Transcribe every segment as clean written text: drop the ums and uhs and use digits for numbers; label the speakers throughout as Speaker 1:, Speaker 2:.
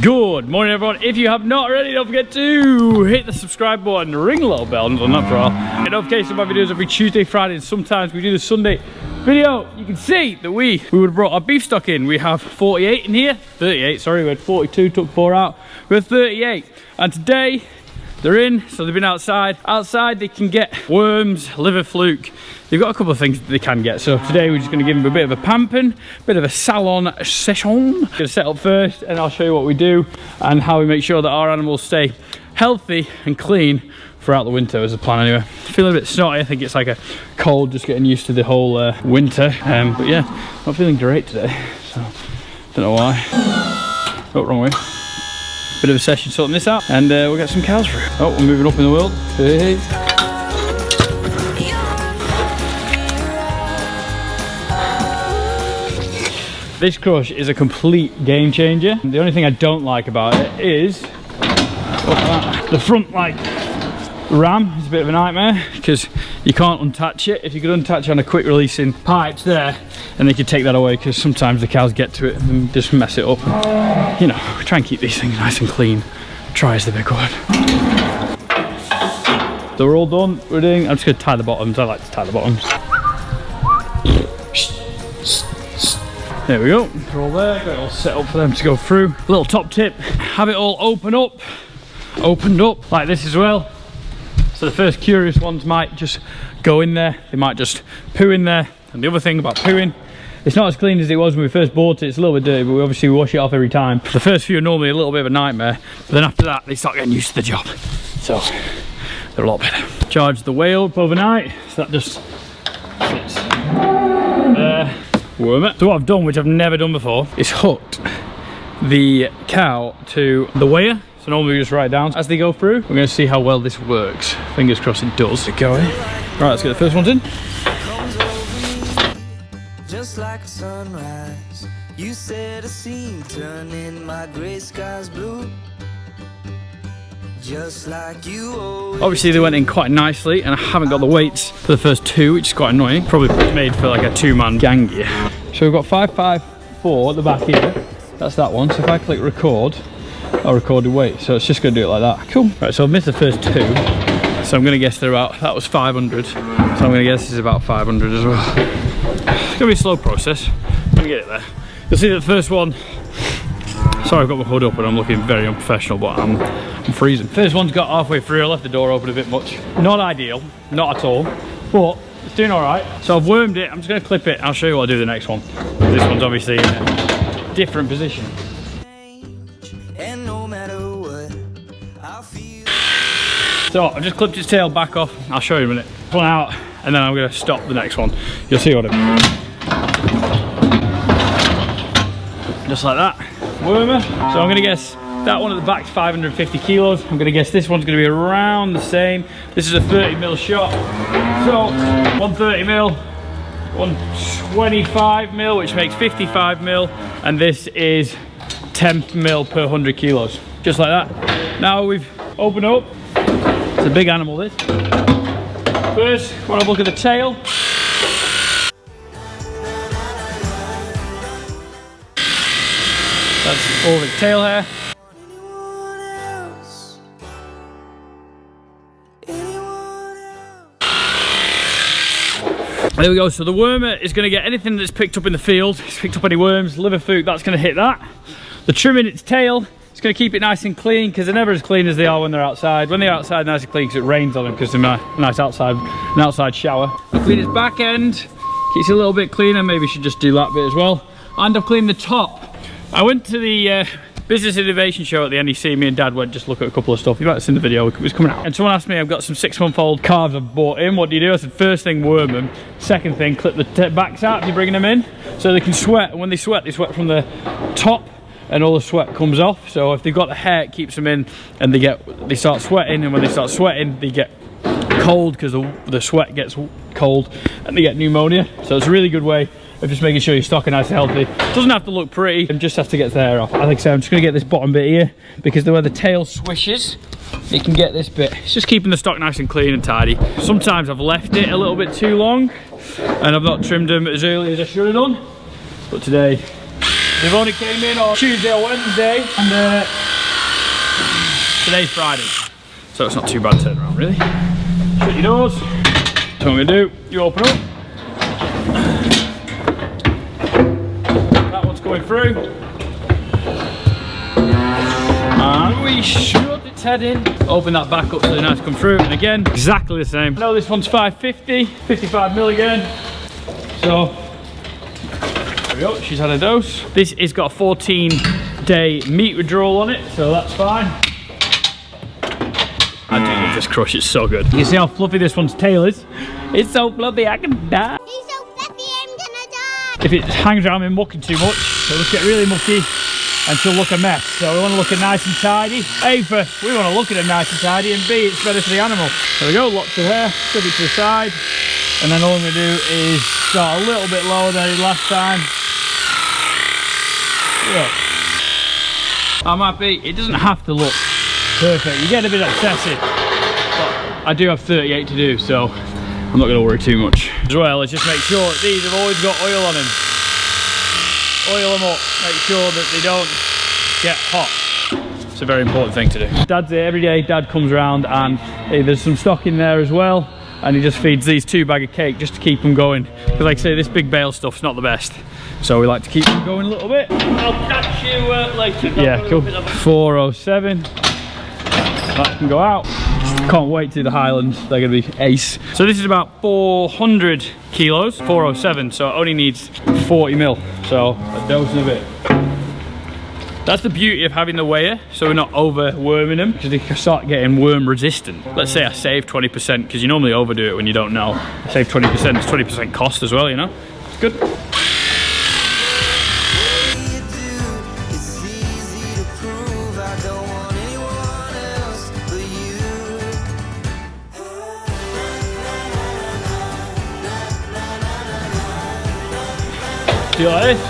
Speaker 1: Good morning, everyone. If you have not already, don't forget to hit the subscribe button, ring a little bell, and done that for all. Get notifications of my videos every Tuesday, Friday, and sometimes we do the Sunday video. You can see that we would have brought our beef stock in. We have 48 in here, 38, sorry, we had 42, took 4 out. We have 38, and today they're in, so they've been outside. Outside they can get worms, liver fluke. They've got a couple of things that they can get. So today we're just going to give them a bit of a pamping, a bit of a salon session. Going to set up first and I'll show you what we do and how we make sure that our animals stay healthy and clean throughout the winter as a plan anyway. Feeling a bit snotty, I think it's like a cold, just getting used to the whole winter. But yeah, not feeling great today, so don't know why. Oh, wrong way. Bit of a session sorting this out and we'll get some cows through. Oh, we're moving up in the world. Hey. This crush is a complete game changer. The only thing I don't like about it is the front ram is a bit of a nightmare because you can't untouch it. If you could untouch on a quick releasing pipes there, and they could take that away because sometimes the cows get to it and just mess it up. And, you know, we try and keep these things nice and clean. Try is the big word. So we're all done. I'm just going to tie the bottoms. I like to tie the bottoms. There we go, they're all there, got it all set up for them to go through. Little top tip, have it all opened up like this as well. So the first curious ones might just go in there, they might just poo in there. And the other thing about pooing, it's not as clean as it was when we first bought it, it's a little bit dirty, but we obviously wash it off every time. The first few are normally a little bit of a nightmare, but then after that, they start getting used to the job. So, they're a lot better. Charge the whale up overnight, so that just sits there. Worm it. So what I've done, which I've never done before, is hooked the cow to the weigher. So normally we just write down as they go through. We're going to see how well this works. Fingers crossed it does. Get going. Right, let's get the first ones in. Just like a sunrise, you set a scene, turning my grey skies blue. Just like you. Obviously they went in quite nicely and I haven't got the weights for the first two, which is quite annoying. Probably made for like a 2-man gang gear. So we've got 554 at the back here. That's that one. So if I click record, I'll record the weight. So it's just going to do it like that. Cool. Right, so I've missed the first two. So I'm going to guess they're about, that was 500. So I'm going to guess this is about 500 as well. It's going to be a slow process. I'm going to get it there. You'll see that the first one, sorry I've got my hood up and I'm looking very unprofessional, but I'm freezing. First one's got halfway through, I left the door open a bit much. Not ideal, not at all, but it's doing all right. So I've wormed it, I'm just gonna clip it, I'll show you what I do the next one. This one's obviously in a different position. So I've just clipped its tail back off, I'll show you in a minute. Pull out, and then I'm gonna stop the next one. You'll see what I mean. Just like that, wormer. So I'm gonna guess that one at the back's 550 kilos. I'm gonna guess this one's gonna be around the same. This is a 30mm shot. So 130mm, 125mm, which makes 55mm, and this is 10mm per 100 kilos. Just like that. Now we've opened up. It's a big animal, this. First, want to look at the tail. That's all the tail hair. There we go, so the wormer is going to get anything that's picked up in the field. It's picked up any worms, liver fluke, that's going to hit that. The trim in its tail, it's going to keep it nice and clean because they're never as clean as they are when they're outside. When they're outside, nice and clean because it rains on them because they're nice outside, an outside shower. I'll clean its back end, keeps it a little bit cleaner, maybe we should just do that bit as well. And I've cleaned the top. I went to the Business Innovation Show at the NEC. Me and Dad went just look at a couple of stuff. You might have seen the video, it was coming out. And someone asked me, I've got some 6-month-old calves I've bought in, what do you do? I said, first thing, worm them. Second thing, clip the backs out if you're bringing them in, so they can sweat. And when they sweat from the top, and all the sweat comes off. So if they've got the hair, it keeps them in, and they start sweating, and when they start sweating, they get cold because the sweat gets cold, and they get pneumonia. So it's a really good way of just making sure your stock are nice and healthy. Doesn't have to look pretty, and just has to get the hair off. I think so. I'm just going to get this bottom bit here because the way the tail swishes, it can get this bit. It's just keeping the stock nice and clean and tidy. Sometimes I've left it a little bit too long and I've not trimmed them as early as I should have done, but today They've only came in on Tuesday or Wednesday, and today's Friday. So it's not too bad turnaround, really. Shut your doors. So what I'm going to do, you open up. That one's going through. And we shut its head in. Open that back up so the knives come through. And again, exactly the same. I know this one's 550, 55mm again. So, there we go, she's had a dose. This has got a 14-day meat withdrawal on it, so that's fine. I do love this crush, it's so good. You can see how fluffy this one's tail is. It's so fluffy, I can die.
Speaker 2: He's so fluffy, I'm gonna die.
Speaker 1: If it hangs around me mucking too much, it'll just get really mucky and she'll look a mess. So we want to look at nice and tidy. A, we want to look at it nice and tidy, and B, it's better for the animal. There we go, lots of hair, flip it to the side. And then all I'm going to do is start a little bit lower than I did last time. Yeah. I'm happy. It doesn't have to look perfect. You get a bit obsessive. But I do have 38 to do, so I'm not going to worry too much. As well, let's just make sure that these have always got oil on them. Oil them up. Make sure that they don't get hot. It's a very important thing to do. Dad's here every day. Dad comes around and there's some stock in there as well. And he just feeds these 2 bags of cake just to keep them going. Because like I say, this big bale stuff's not the best. So we like to keep them going a little bit.
Speaker 3: I'll catch you later.
Speaker 1: Yeah, cool. 407. That can go out. Can't wait to do the Highlands. They're going to be ace. So this is about 400 kilos, 407. So it only needs 40mm. So a dose and a bit. That's the beauty of having the weigher, so we're not overworming them, because they can start getting worm resistant. Let's say I save 20%, because you normally overdo it when you don't know. I save 20%, it's 20% cost as well, you know? It's good. Do you like this?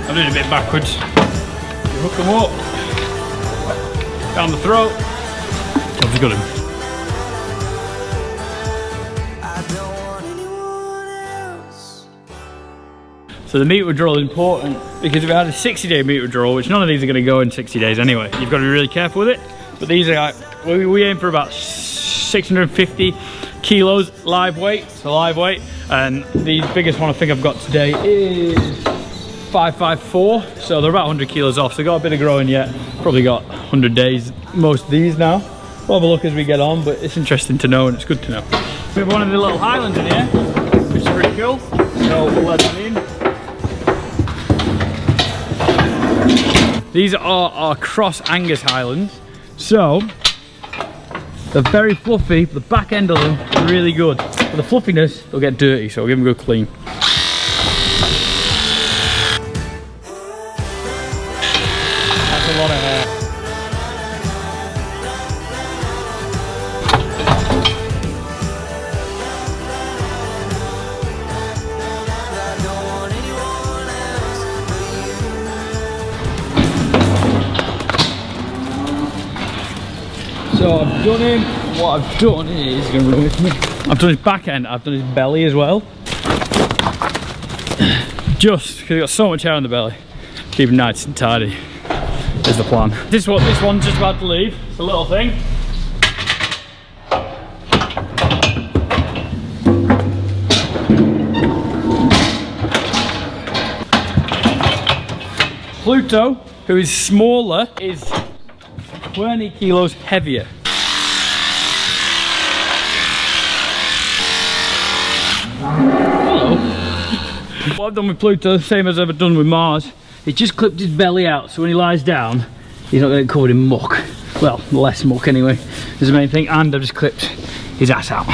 Speaker 1: I'm doing it a bit backwards. Hook them up, down the throat. I've just got him. So the meat withdrawal is important, because if we had a 60-day meat withdrawal, which none of these are going to go in 60 days anyway, you've got to be really careful with it. But these are like, we aim for about 650 kilos live weight, and the biggest one I think I've got today is 554, so they're about 100 kilos off, so they've got a bit of growing yet. Probably got 100 days, most of these now. We'll have a look as we get on, but it's interesting to know and it's good to know. We have one of the little Highlands in here, which is pretty cool, so we'll let them in. These are our cross Angus Highlands, so they're very fluffy, but the back end of them is really good. But the fluffiness, they'll get dirty, so we'll give them a good clean. A lot of hair. So I've done him. What I've done is, he's gonna run with me. I've done his back end, I've done his belly as well. Just because he's got so much hair on the belly. Keep him nice and tidy. Is the plan. This is what this one's just about to leave. It's a little thing. Pluto, who is smaller, is 20 kilos heavier. Hello. What I've done with Pluto, same as I've done with Mars. He just clipped his belly out, so when he lies down, he's not going to get covered in muck. Well, less muck anyway, is the main thing. And I've just clipped his ass out.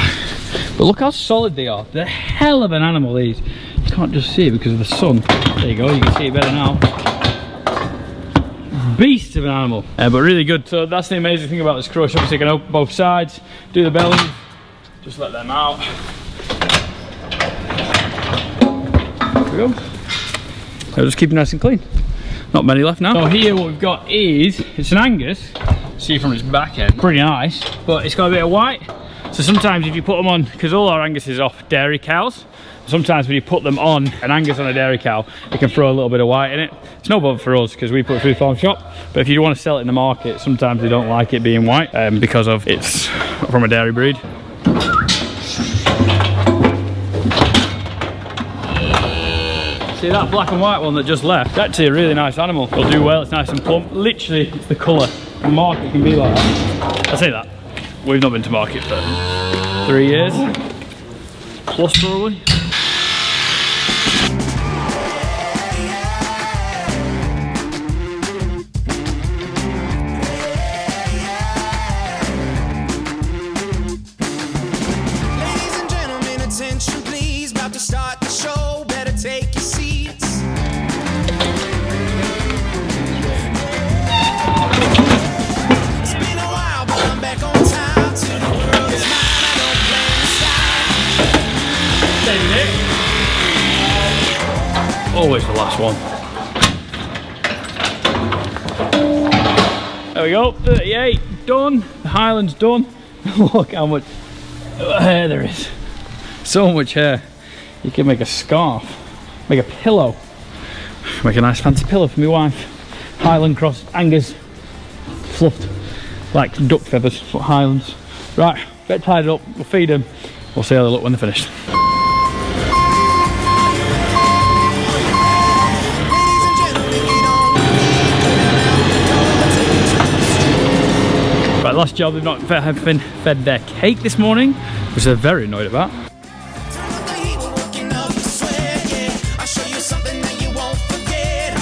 Speaker 1: But look how solid they are. They're a hell of an animal, these. You can't just see it because of the sun. There you go, you can see it better now. Beast of an animal. But really good. So that's the amazing thing about this crush. Obviously, you can open both sides, do the belly, just let them out. There we go. So just keep it nice and clean. Not many left now. So here what we've got is, it's an Angus. See from its back end, pretty nice, but it's got a bit of white. So sometimes if you put them on, because all our Angus is off dairy cows, sometimes when you put them on an Angus on a dairy cow, it can throw a little bit of white in it. It's no bother for us because we put it through the farm shop, but if you want to sell it in the market, sometimes they don't like it being white because of it's from a dairy breed. See that black and white one that just left? It's actually a really nice animal. It'll do well, it's nice and plump. Literally, it's the colour. The market can be like that. I say that. We've not been to market for 3 years. Plus probably.
Speaker 4: Ladies and gentlemen, attention please. About to start the show, better take your seats. It's been a while, but I'm back on time. To the world is mine, I don't plan to stop.
Speaker 1: Always the last one. There we go, 38, done. The Highland's done. Look how much hair there is. So much hair. You can make a scarf, make a pillow. Make a nice fancy pillow for my wife. Highland cross Angus, fluffed like duck feathers, what Highlands. Right, get tied up, we'll feed them. We'll see how they look when they're finished. Right, last job, they've not been fed their cake this morning, which they're very annoyed about.
Speaker 4: Turn up the heat, we're working up the sweat, yeah. I'll show you something that you won't forget,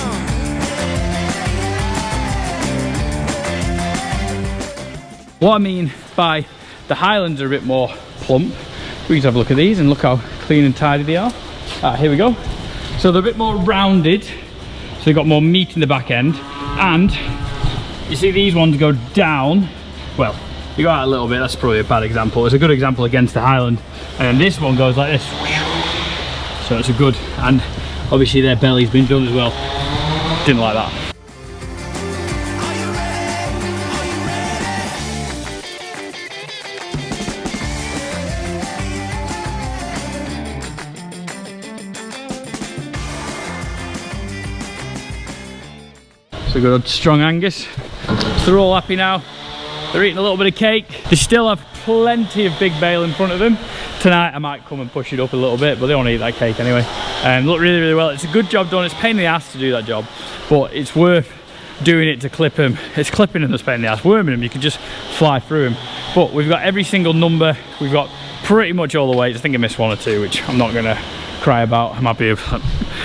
Speaker 1: What I mean by the Highlands are a bit more plump, we can have a look at these and look how clean and tidy they are. Here we go. So they're a bit more rounded, so they've got more meat in the back end, and you see these ones go down. Well, you go out a little bit, that's probably a bad example. It's a good example against the Highland. And then this one goes like this. So it's a good, and obviously their belly's been done as well. Didn't like that. So good strong Angus. So they're all happy now. They're eating a little bit of cake. They still have plenty of big bale in front of them. Tonight I might come and push it up a little bit, but they want to eat that cake anyway. Look really, really well. It's a good job done. It's a pain in the ass to do that job, but it's worth doing it to clip them. It's clipping them that's a pain in the ass. Worming them, you can just fly through them. But we've got every single number. We've got pretty much all the weights. I think I missed one or two, which I'm not going to cry about. I'm happy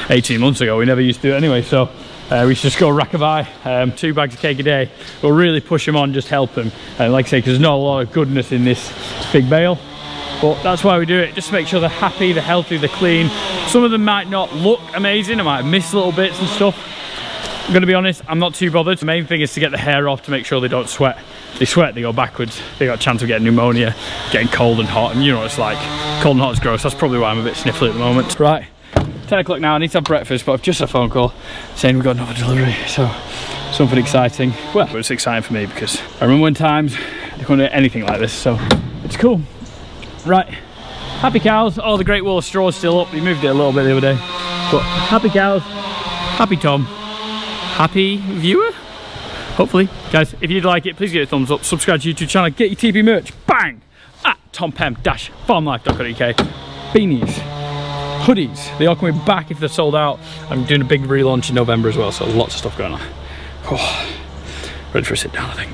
Speaker 1: 18 months ago. We never used to do it anyway, so we should just go rack-a-bye, 2 bags of cake a day. We'll really push them on, just help them. Like I say, because there's not a lot of goodness in this big bale. But that's why we do it, just to make sure they're happy, they're healthy, they're clean. Some of them might not look amazing, I might miss little bits and stuff. I'm gonna be honest, I'm not too bothered. The main thing is to get the hair off to make sure they don't sweat. They sweat, they go backwards. They got a chance of getting pneumonia, getting cold and hot, and you know what it's like. Cold and hot is gross, that's probably why I'm a bit sniffly at the moment. Right. 10 o'clock now, I need to have breakfast, but I've just had a phone call saying we've got another delivery, so something exciting. Well, it's exciting for me because I remember when times they couldn't do anything like this, so it's cool. Right, happy cows. Oh, the great wall of straw is still up. We moved it a little bit the other day, but happy cows, happy Tom, happy viewer. Hopefully, guys, if you'd like it, please give it a thumbs up, subscribe to the YouTube channel, get your TP merch, bang, at tompem-farmlife.co.uk. Beanies, hoodies, they are coming back if they're sold out. I'm doing a big relaunch in November as well, so lots of stuff going on. Oh, ready for a sit down, I think.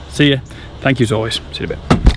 Speaker 1: See ya. Thank you as always. See you in a bit.